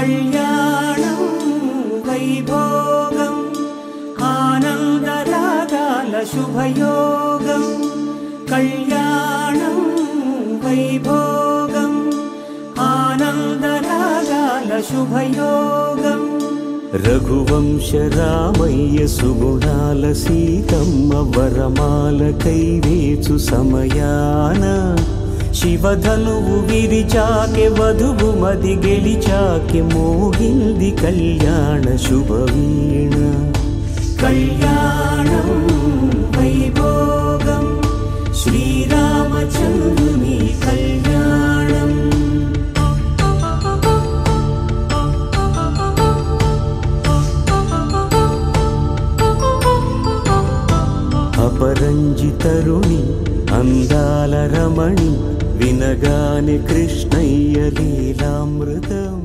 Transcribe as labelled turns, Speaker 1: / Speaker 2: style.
Speaker 1: కళ్యాణం వైభోగం ఆనందరాగాల శుభయోగం కళ్యాణం వైభోగం ఆనందరాగాల శుభయోగం రఘువంశ రామయ్య సుగుణాల సీతమ్మ వరమాల కైవేచు సమయాన శివధనువు విరిచాకె వధువు మది గెలిచాకె మోగింది కళ్యాణ శుభవీణ కళ్యాణం వైభోగం శ్రీరామచంద్రుని కళ్యాణం అపరంజి తరుణి అందాల రమణి వినగానే కృష్ణయ్య లీలామృతం